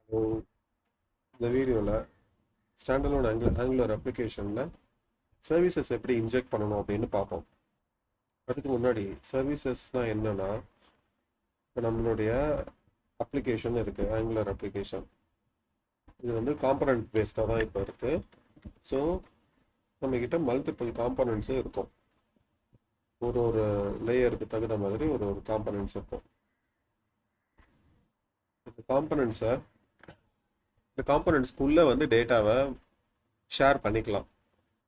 So இந்த வீடியோவில் standalone angular அப்ளிகேஷனில் சர்வீசஸ் எப்படி இன்ஜெக்ட் பண்ணணும் அப்படின்னு பார்ப்போம். அதுக்கு முன்னாடி சர்வீசஸ்னால் என்னென்னா, இப்போ நம்மளுடைய அப்ளிகேஷன் இருக்குது, ஆங்குலர் அப்ளிகேஷன். இது வந்து காம்பனண்ட் பேஸ்டாக தான் இப்போ இருக்குது. ஸோ நம்மக்கிட்ட மல்டிபிள் காம்பனண்ட்ஸும் இருக்கும். ஒரு ஒரு லேயருக்கு தகுந்த மாதிரி ஒரு ஒரு காம்பனண்ட்ஸ் இருக்கும். இந்த காம்பனண்ட்ஸை இந்த காம்பனண்ட்ஸ்க்குள்ளே வந்து டேட்டாவை ஷேர் பண்ணிக்கலாம்.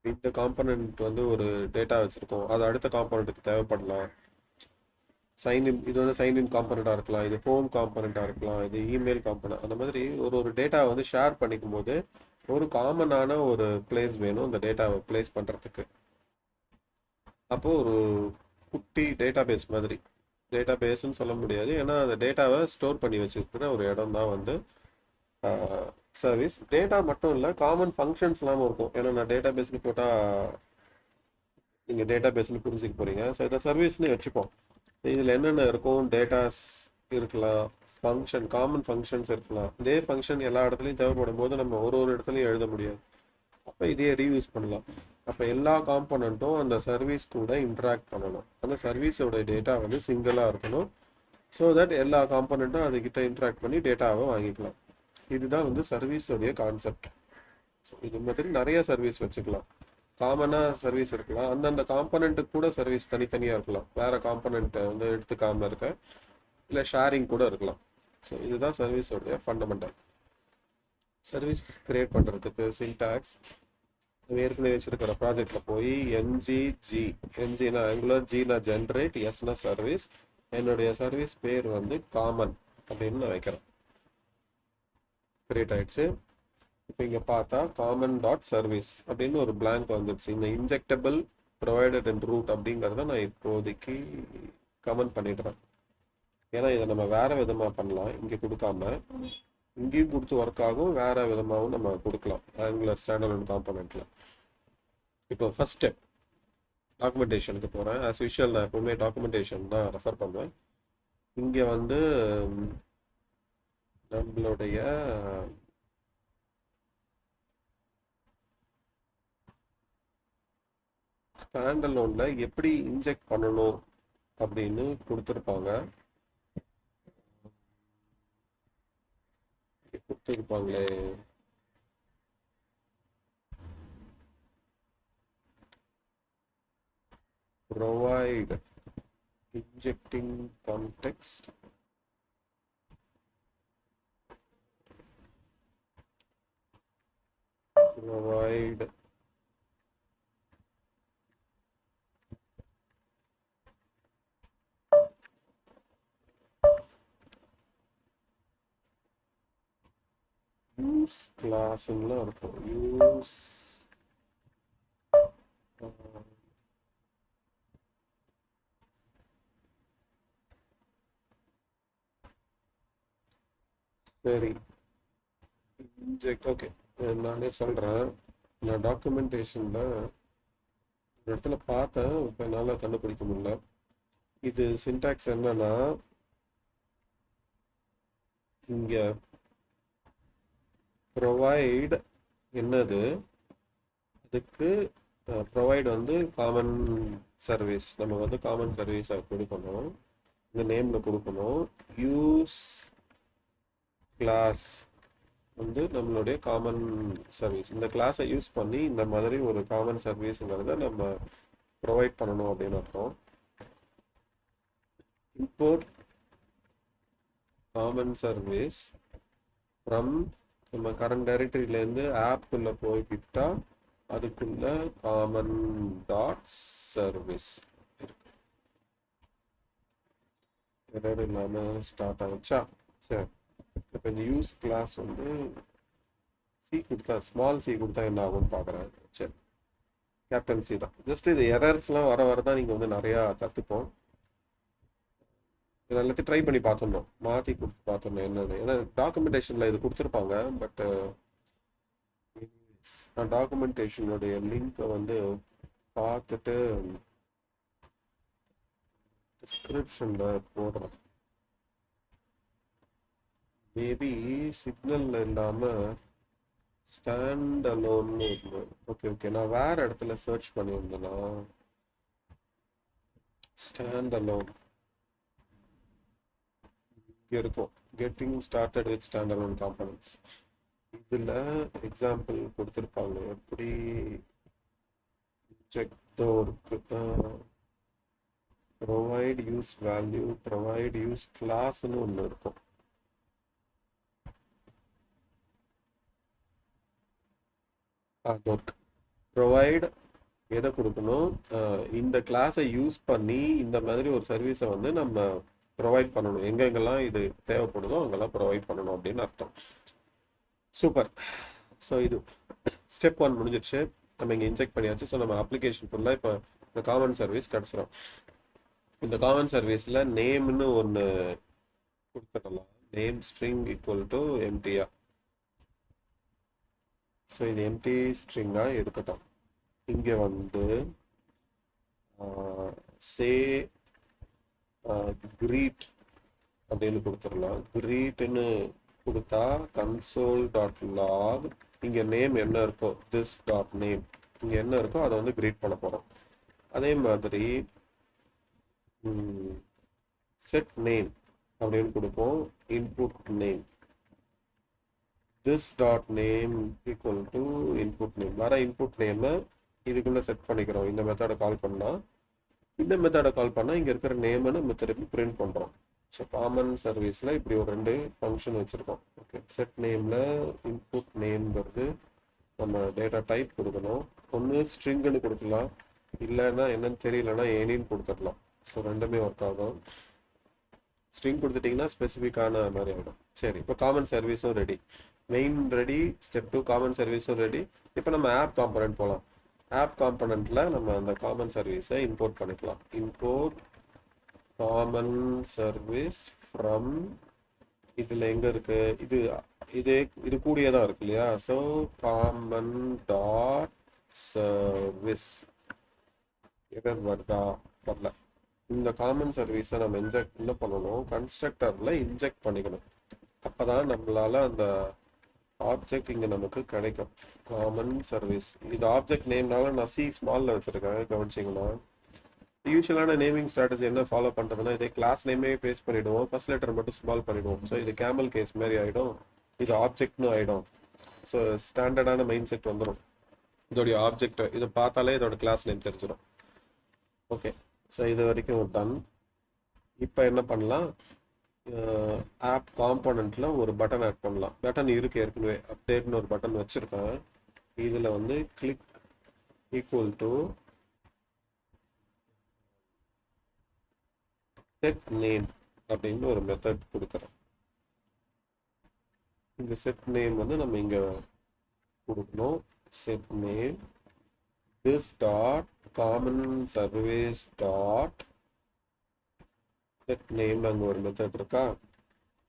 இந்த காம்பனண்ட் வந்து ஒரு டேட்டா வச்சுருக்கோம், அது அடுத்த காம்பனண்ட்டுக்கு தேவைப்படலாம். சைன்இன், இது வந்து சைன்இன் காம்பனண்ட்டாக இருக்கலாம், இது ஹோம் காம்பனண்ட்டாக இருக்கலாம், இது இமெயில் காம்பனண்ட். அந்த மாதிரி ஒரு ஒரு டேட்டாவை வந்து ஷேர் பண்ணிக்கும் போது ஒரு காமனான ஒரு பிளேஸ் வேணும் இந்த டேட்டாவை பிளேஸ் பண்ணுறதுக்கு. அப்போது ஒரு குட்டி டேட்டா பேஸ் மாதிரி, டேட்டா பேஸ்ன்னு சொல்ல முடியாது, ஏன்னா அந்த டேட்டாவை ஸ்டோர் பண்ணி வச்சுருக்கிற ஒரு இடம் தான் வந்து சர்வீஸ். டேட்டா மட்டும் இல்லை, காமன் ஃபங்க்ஷன்ஸ்லாம் இருக்கும். ஏன்னா நான் டேட்டா பேஸ்னு போட்டால் நீங்கள் டேட்டா பேஸ்னு புரிஞ்சுக்க போகிறீங்க. ஸோ இதை சர்வீஸ்னு வச்சுப்போம். இதில் என்னென்ன இருக்கும், டேட்டாஸ் இருக்கலாம், ஃபங்க்ஷன், காமன் ஃபங்க்ஷன்ஸ் இருக்கலாம். இதே ஃபங்க்ஷன் எல்லா இடத்துலையும் தேவைப்படும் போது நம்ம ஒரு ஒரு இடத்துலையும் எழுத முடியாது. அப்போ இதையே ரீயூஸ் பண்ணலாம். அப்போ எல்லா காம்பனண்ட்டும் அந்த சர்வீஸ் கூட இன்ட்ராக்ட் பண்ணணும். அந்த சர்வீஸோட டேட்டா வந்து சிங்கிளாக இருக்கணும். ஸோ தட் எல்லா காம்பனண்ட்டும் அதுக்கிட்ட இன்ட்ராக்ட் பண்ணி டேட்டாவை வாங்கிக்கலாம். இதுதான் வந்து சர்வீஸோடைய கான்செப்ட். ஸோ இது மாதிரி நிறைய சர்வீஸ் வச்சுக்கலாம். காமனாக சர்வீஸ் இருக்கலாம், அந்தந்த காம்பனண்ட்டுக்கு கூட சர்வீஸ் தனித்தனியாக இருக்கலாம், வேறு காம்பனண்ட்டை வந்து எடுத்துக்காமல் இருக்க, இல்லை ஷேரிங் கூட இருக்கலாம். ஸோ இதுதான் சர்வீஸோடைய ஃபண்டமெண்டல். சர்வீஸ் கிரியேட் பண்ணுறதுக்கு சின்டாக்ஸ் ஏற்கனவே வச்சிருக்கிற ப்ராஜெக்டில் போய் என்ஜிஜி, என்ஜினா ஆங்குலர், ஜினா ஜென்ரேட், எஸ்னா சர்வீஸ். என்னுடைய சர்வீஸ் பேர் வந்து காமன் அப்படின்னு நான் வைக்கிறேன். கிரியேட் ஆயிடுச்சு. இப்போ இங்கே பார்த்தா காமன் டாட் சர்வீஸ் அப்படின்னு ஒரு பிளாங்க் வந்துடுச்சு. இந்த இன்ஜெக்டபிள் ப்ரொவைடட் அண்ட் ரூட் அப்படிங்கிறத நான் இப்போதைக்கு கமெண்ட் பண்ணிடுறேன். ஏன்னா இதை நம்ம வேறு விதமாக பண்ணலாம், இங்கே கொடுக்காம இங்கேயும் கொடுத்து ஒர்க் ஆகும், வேறு விதமாகவும் நம்ம கொடுக்கலாம் ஆங்குலர் ஸ்டாண்டலோன் காம்பனண்ட்டில். இப்போ ஃபர்ஸ்ட் ஸ்டெப் டாக்குமெண்டேஷனுக்கு போகிறேன். ஆஸ் யூஷுவல் நான் எப்போவுமே டாக்குமெண்டேஷன் தான் ரெஃபர் பண்ணுவேன். இங்கே வந்து நம்மளுடைய ஸ்டாண்டலோனில் எப்படி இன்ஜெக்ட் பண்ணணும் அப்படின்னு கொடுத்துருப்பாங்க. கொடுத்துருப்பாங்களே, provide injecting context, provide use class இருக்கும், use சரி இன்ஜெக்ட். ஓகே, நானே சொல்கிறேன். நான் டாக்குமெண்டேஷனில் ஒரு இடத்துல பார்த்தேன், இப்போ என்னால் கண்டுபிடிக்க முடியல. இது சின்டாக்ஸ் என்னன்னா, இங்கே ப்ரொவைட் என்னது, அதுக்கு ப்ரொவைட் வந்து காமன் சர்வீஸ், நம்ம வந்து காமன் சர்வீஸை கொடுக்கணும், இந்த நேமில் கொடுக்கணும். யூஸ் கிளாஸ் வந்து நம்மளுடைய காமன் சர்வீஸ். இந்த கிளாஸை யூஸ் பண்ணி இந்த மாதிரி ஒரு காமன் சர்வீஸுங்கிறத நம்ம ப்ரொவைட் பண்ணணும் அப்படின்னு அர்த்தம். இம்போர்ட் காமன் சர்வீஸ் ஃப்ரம் நம்ம கரண்ட் டைரக்டரியிலேருந்து ஆப்புக்குள்ளே போய்கிட்டா அதுக்குள்ள காமன் டாட் சர்வீஸ் இருக்கு. எரர் இல்லாமல் ஸ்டார்ட் ஆகிடுச்சா? சரி, இப்போ இந்த யூஸ் கிளாஸ் வந்து சி கொடுத்தா, ஸ்மால் சி கொடுத்தா என்ன ஆகும்னு பார்க்குறேன். சரி, கேப்டன் சி தான். ஜஸ்ட் இது எரர்ஸ்லாம் வர வர தான் நீங்கள் வந்து நிறையா கற்றுப்போம். இது எல்லாத்தையும் ட்ரை பண்ணி பார்த்துடணும், மாற்றி கொடுத்து பார்த்துடணும் என்னென்னு. ஏன்னா டாக்குமெண்டேஷனில் இது கொடுத்துருப்பாங்க, பட் நான் டாக்குமெண்டேஷனுடைய லிங்க்கை வந்து பார்த்துட்டு டிஸ்கிரிப்ஷனில் போடுறேன். மேபி சிக்னல் இல்லாமல் ஸ்டாண்ட் அலோன்னு ஓகே ஓகே, நான் வேற இடத்துல சர்ச் பண்ணியிருந்தேன்னா ஸ்டாண்ட் அலோன் இங்கே இருக்கும். Getting started with stand alone components. இதில் எக்ஸாம்பிள் கொடுத்துருப்பாங்க. எப்படி செக் இருக்கு. Provide use value, provide use கிளாஸ்ன்னு ஒன்று இருக்கும். ஒர்க் ப்ரொவைட் எதை கொடுக்கணும், இந்த கிளாஸை யூஸ் பண்ணி இந்த மாதிரி ஒரு சர்வீஸை வந்து நம்ம ப்ரொவைட் பண்ணணும். எங்கெங்கெல்லாம் இது தேவைப்படுதோ அங்கெல்லாம் ப்ரொவைட் பண்ணணும் அப்படின்னு அர்த்தம். சூப்பர். ஸோ இது ஸ்டெப் 1 முடிஞ்சிடுச்சு. நம்ம இங்கே இன்ஜெக்ட் பண்ணியாச்சு. ஸோ நம்ம அப்ளிகேஷன் ஃபுல்லாக இப்போ இந்த காமன் சர்வீஸ் கிடச்சிரும். இந்த காமன் சர்வீஸில் நேம்னு ஒன்று கொடுத்துடலாம். நேம் ஸ்ட்ரிங் ஈக்குவல் டு எம்டியா. ஸோ இது எம்டி ஸ்ட்ரிங்காக இருக்கட்டும். இங்கே வந்து சே கிரீட் அப்படின்னு கொடுத்துடலாம். கிரீட்னு கொடுத்தா கன்சோல் டாட் லாக் இங்கே நேம் என்ன இருக்கோ, திஸ் டாட் நேம் இங்கே என்ன இருக்கோ அதை வந்து கிரீட் பண்ண போகிறோம். அதே மாதிரி செட் நேம் அப்படின்னு கொடுப்போம். Input name this dot name equal to input name. வர இன்புட் நேமை இதுக்குள்ளே செட் பண்ணிக்கிறோம். இந்த மெத்தடை கால் பண்ணால், இந்த மெத்தடை கால் பண்ணால் இங்கே இருக்கிற நேமை நம்ம திருப்பி பிரிண்ட் பண்ணுறோம். ஸோ காமன் சர்வீஸில் இப்படி ஒரு 2 ஃபங்க்ஷன் வச்சுருக்கோம். ஓகே, செட் நேமில் இன்புட் நேம்ங்கிறது நம்ம டேட்டா டைப் கொடுக்கணும். ஒன்று ஸ்ட்ரிங்குன்னு கொடுக்கலாம், இல்லைன்னா என்னன்னு தெரியலன்னா ஏனின்னு கொடுத்துடலாம். ஸோ ரெண்டுமே ஒர்க் ஆகும். ஸ்ட்ரிங் கொடுத்துட்டிங்கன்னா ஸ்பெசிஃபிக்கான மாதிரி ஆகிடும். சரி, இப்போ காமன் சர்வீஸும் ready, main ready, step 2 common சர்வீஸும் ரெடி. இப்போ நம்ம ஆப் காம்பனன்ட் போகலாம். ஆப் காம்பனண்ட்டில் நம்ம அந்த காமன் சர்வீஸை இம்போர்ட் பண்ணிக்கலாம். இம்போர்ட் காமன் சர்வீஸ் ஃப்ரம், இதில் எங்கே இருக்குது, இதே இது கூடியே தான் இருக்கு இல்லையா. So common dot service error வருதா, வரல. இந்த காமன் சர்வீஸை நம்ம என்ன பண்ணணும், கன்ஸ்ட்ரக்டரில் இன்ஜெக்ட் பண்ணிக்கணும். அப்போ தான் நம்மளால் அந்த ஆப்ஜெக்ட் இங்கே நமக்கு கிடைக்கும். காமன் சர்வீஸ், இது ஆப்ஜெக்ட் நேம்னால நான் சி ஸ்மாலில் வச்சுருக்கேன், கவனிச்சிங்கன்னா. யூஸ்வலான நேமிங் ஸ்ட்ராட்டஜி என்ன ஃபாலோ பண்ணுறதுன்னா, இதே கிளாஸ் நேமே பேஸ் பண்ணிவிடுவோம், ஃபர்ஸ்ட் லெட்டர் மட்டும் ஸ்மால் பண்ணிவிடுவோம். ஸோ இது கேமல் கேஸ் மாதிரி ஆகிடும், இது ஆப்ஜெக்ட்னு ஆகிடும். ஸோ ஸ்டாண்டர்டான மைண்ட் செட் வந்துடும். இதோடைய ஆப்ஜெக்ட் இதை பார்த்தாலே இதோட கிளாஸ் நேம் தெரிஞ்சிடும். ஓகே, ஸோ இது வரைக்கும் டன். இப்போ என்ன பண்ணலாம், ஆப் காம்பனண்ட்டில் ஒரு பட்டன் ஆட் பண்ணலாம். பட்டன் இருக்கு ஏற்கனவே, அப்டேட்னு ஒரு பட்டன் வச்சுருக்கேன். இதில் வந்து click equal to set name அப்படின்னு ஒரு மெத்தட் கொடுக்குறேன். இந்த செட் நேம் வந்து நம்ம இங்கே கொடுக்கணும். Set name this dot common service dot set name அங்கே ஒரு மெத்தட் இருக்கா.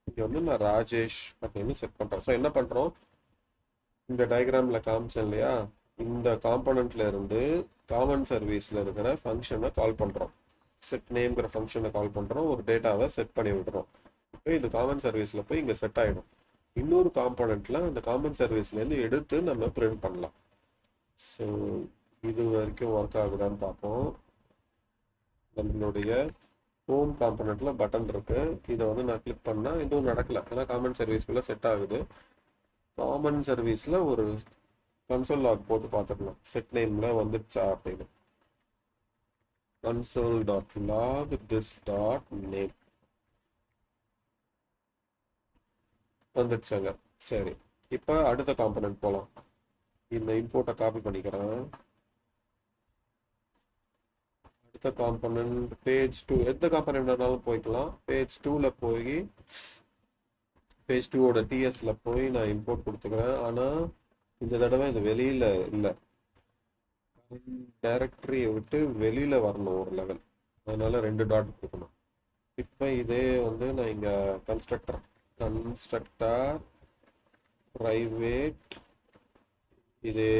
இங்கே வந்து நான் ராஜேஷ் அப்படின்னு செட் பண்ணுறேன். ஸோ என்ன பண்ணுறோம், இந்த டயக்ராமில் காமிச்சேன் இல்லையா, இந்த காம்பனண்ட்ல இருந்து காமன் சர்வீஸில் இருக்கிற ஃபங்க்ஷனை கால் பண்ணுறோம். செட் நேம்ங்கிற ஃபங்க்ஷனை கால் பண்ணுறோம், ஒரு டேட்டாவை செட் பண்ணி விடுறோம். இப்போ இது காமன் சர்வீஸில் போய் இங்கே செட் ஆகிடும். இன்னொரு காம்பனண்ட்டில் அந்த காமன் சர்வீஸ்லேருந்து எடுத்து நம்ம பிரிண்ட் பண்ணலாம். ஸோ இது வரைக்கும் ஒர்க் ஆகுதான்னு பார்ப்போம். நம்மளுடைய ஹோம் காம்பனண்ட்டில் பட்டன் இருக்குது, இதை வந்து நான் கிளிக் பண்ணால் எதுவும் நடக்கலை, ஏன்னா காமன் சர்வீஸ்க்குள்ளே செட் ஆகுது. காமன் சர்வீஸில் ஒரு கன்சோல் லாக் போட்டு பார்த்துக்கலாம், செட் நேமில் வந்துடுச்சா அப்படின்னு. Console dot log this dot name வந்துடுச்சாங்க. சரி, இப்போ அடுத்த காம்பனண்ட் போகலாம். இந்த இம்போர்ட்டை காப்பி பண்ணிக்கிறேன். அடுத்த காம்பனண்ட் பேஜ் 2, எந்த காம்பனண்ட்னாலும் போய்க்கலாம். பேஜ் 2ல போய் பேஜ் 2ஓட டிஎஸ்ல போய் நான் இம்போர்ட் கொடுத்துக்கிறேன். ஆனால் இந்த தடவை இது வெளியில் இல்லை, டைரக்டரியை விட்டு வெளியில் வரணும் ஒரு லெவல், அதனால 2 டாட் கொடுக்கணும். இப்போ இதே வந்து நான் இங்கே கன்ஸ்ட்ரக்டர் ப்ரைவேட் இதே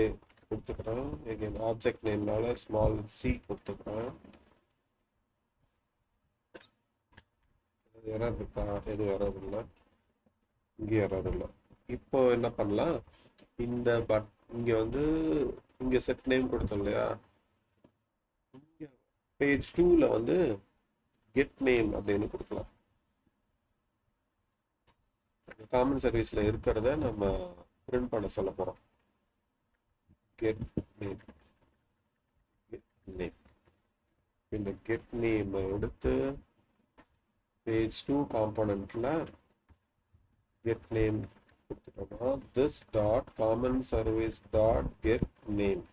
கொடுத்துக்கிறேன். எகெயின் ஆப்ஜெக்ட் நேம்னால ஸ்மால் சி கொடுத்துக்கிறேன். எரர் இருக்கா, எதுவும் எரர் இல்லை. இங்கே எரர் இல்லை. இப்போ என்ன பண்ணலாம், இந்த பட் இங்கே வந்து இங்கே செட் நேம் கொடுத்தோம் இல்லையா, பேஜ் 2ல வந்து கெட் நேம் அப்படின்னு கொடுக்கலாம். காமன் சர்வீஸில் இருக்கிறத நம்ம பிரிண்ட் பண்ண சொல்ல போகிறோம். Get name, get name. இந்த கெட் நேம் எடுத்து பேஜ் 2 காம்பனண்ட்ல கெட் நேம் கொடுத்துட்டோம்னா this dot common service dot get name.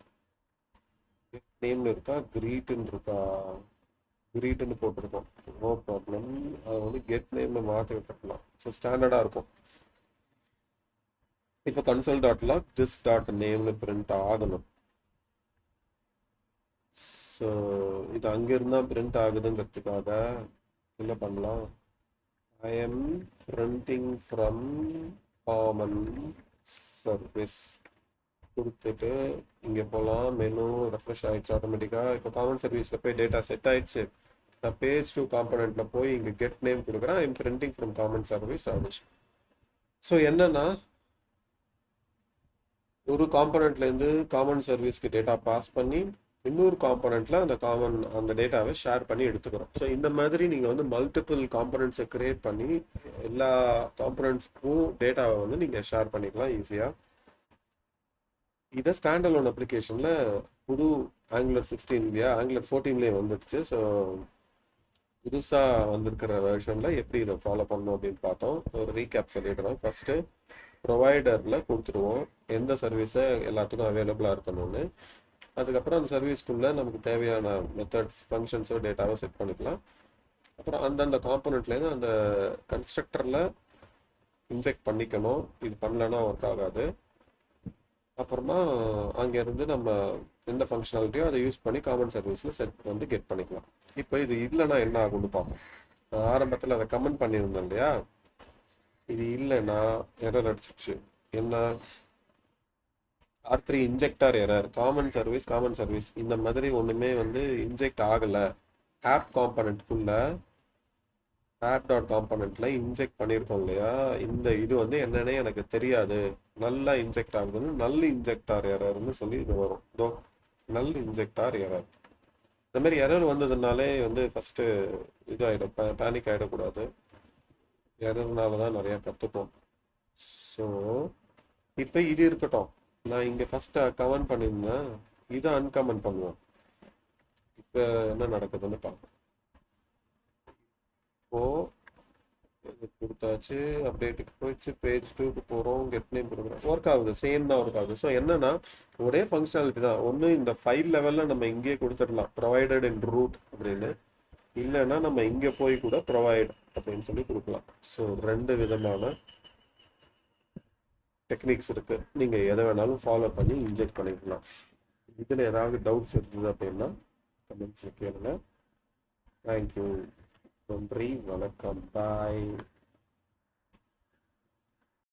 Get நேம்னு இருக்கா, கிரீட்னு இருக்கா, கிரீட்னு போட்டிருக்கோம், நோ ப்ராப்ளம். அதை வந்து கெட் நேம்ல மாற்றி விட்டுக்கலாம். ஸோ ஸ்டாண்டர்டாக இருக்கும். இப்போ கன்சோல் டாட்ல திஸ் டாட் நேம்னு பிரிண்ட் ஆகணும். ஸோ இது அங்கிருந்தா பிரிண்ட் ஆகுதுங்கிறதுக்காக என்ன பண்ணலாம், I am printing from common service கொடுத்துட்டு இங்கே போகலாம். மெனு ரெஃப்ரெஷ் ஆகிடுச்சு ஆட்டோமேட்டிக்காக. இப்போ காமன் சர்வீஸில் போய் டேட்டா செட் ஆகிடுச்சு. நான் பேஜ் 2 காம்பனண்ட்டில் போய் இங்கே கெட் நேம் கொடுக்குறேன். I am printing from common service ஆகிடுச்சு. ஸோ என்னன்னா, ஒரு காம்பனண்ட்லேருந்து காமன் சர்வீஸ்க்கு டேட்டா பாஸ் பண்ணி இன்னொரு காம்பனண்ட்ல அந்த டேட்டாவை ஷேர் பண்ணி எடுத்துக்கிறோம். ஸோ இந்த மாதிரி நீங்கள் வந்து மல்டிபிள் காம்பனண்ட்ஸை கிரியேட் பண்ணி எல்லா காம்பனண்ட்ஸ்க்கும் டேட்டாவை வந்து நீங்கள் ஷேர் பண்ணிக்கலாம் ஈஸியாக. இதை ஸ்டாண்ட் அலோன் அப்ளிகேஷனில் புது ஆங்குலர் 16 இல்லையா, ஆங்குலர் 14லேயே வந்துடுச்சு. ஸோ புதுசாக வந்திருக்கிற வெர்ஷனில் எப்படி இதை ஃபாலோ பண்ணணும் அப்படின்னு பார்த்தோம். ஒரு ரீகேப் சொல்லிடுறோம். ஃபஸ்ட்டு ப்ரொவைடரில் கொடுத்துருவோம் எந்த சர்வீஸை எல்லாத்துக்கும் அவைலபிளாக இருக்கணும்னு. அதுக்கப்புறம் அந்த சர்வீஸ்க்குள்ளே நமக்கு தேவையான மெத்தட்ஸ், ஃபங்க்ஷன்ஸோ டேட்டாவோ செட் பண்ணிக்கலாம். அப்புறம் அந்தந்த காம்பனண்ட்லேருந்து அந்த கன்ஸ்ட்ரக்டரில் இன்ஜெக்ட் பண்ணிக்கணும். இது பண்ணலன்னா ஒர்க் ஆகாது. அப்புறமா அங்கேருந்து நம்ம எந்த ஃபங்க்ஷனாலிட்டியோ அதை யூஸ் பண்ணி காமன் சர்வீஸில் செட் வந்து கெட் பண்ணிக்கலாம். இப்போ இது இல்லைன்னா என்ன ஆகும்னு பார்ப்போம். நான் ஆரம்பத்தில் அதை கமெண்ட் பண்ணியிருந்தேன் இல்லையா, இது இல்லைன்னா எரர் அடிச்சிச்சு. என்ன, R3 injector error, common service இந்த மாதிரி ஒன்றுமே வந்து இன்ஜெக்ட் ஆகலை. ஆப் காம்பனண்ட்குள்ள ஆப் டாட் காம்பனண்ட்ல இன்ஜெக்ட் பண்ணியிருக்கோம் இல்லையா, இந்த இது வந்து என்னன்னே எனக்கு தெரியாது, நல்லா இன்ஜெக்ட் ஆகுதுன்னு நல் இன்ஜெக்டார் எரர்னு சொல்லி இது வரும். இதோ நல் இன்ஜெக்டார் எரர். இந்த மாதிரி எரர் வந்ததுனாலே வந்து ஃபஸ்ட்டு இது ஆகிடும், பேனிக் ஆகிடக்கூடாது. எரர்னால தான் நிறையா கற்றுப்போம். ஸோ இப்போ இது இருக்கட்டும். நான் இங்கே ஃபஸ்ட்டு கமெண்ட் பண்ணியிருந்தேன், இதை அன்கமெண்ட் பண்ணுவோம். இப்போ என்ன நடக்குதுன்னு பார்ப்போம். இப்போது கொடுத்தாச்சு, அப்டேட்டுக்கு போயிடுச்சு, பேஜ் 2க்கு போகிறோம், கெட் நேம் கொடுக்குறோம், ஒர்க் ஆகுது, சேம் தான் ஒர்க் ஆகுது. ஸோ என்னன்னா ஒரே ஃபங்க்ஷனாலிட்டி தான். ஒன்று இந்த ஃபைல் லெவலில் நம்ம இங்கேயே கொடுத்துடலாம் ப்ரொவைடட் இன் ரூட் அப்படின்னு, இல்லைன்னா நம்ம இங்கே போய் கூட ப்ரொவைட் அப்படின்னு சொல்லி கொடுக்கலாம். ஸோ 2 விதமான டெக்னிக்ஸ் இருக்குது. நீங்கள் எதை வேணாலும் ஃபாலோ பண்ணி இன்ஜெக்ட் பண்ணிக்கலாம். இதில் ஏதாவது டவுட்ஸ் இருந்தது அப்படின்னா கமெண்ட்ஸில் கேளுங்க. தேங்க்யூ. நன்றி, வணக்கம், பாய்.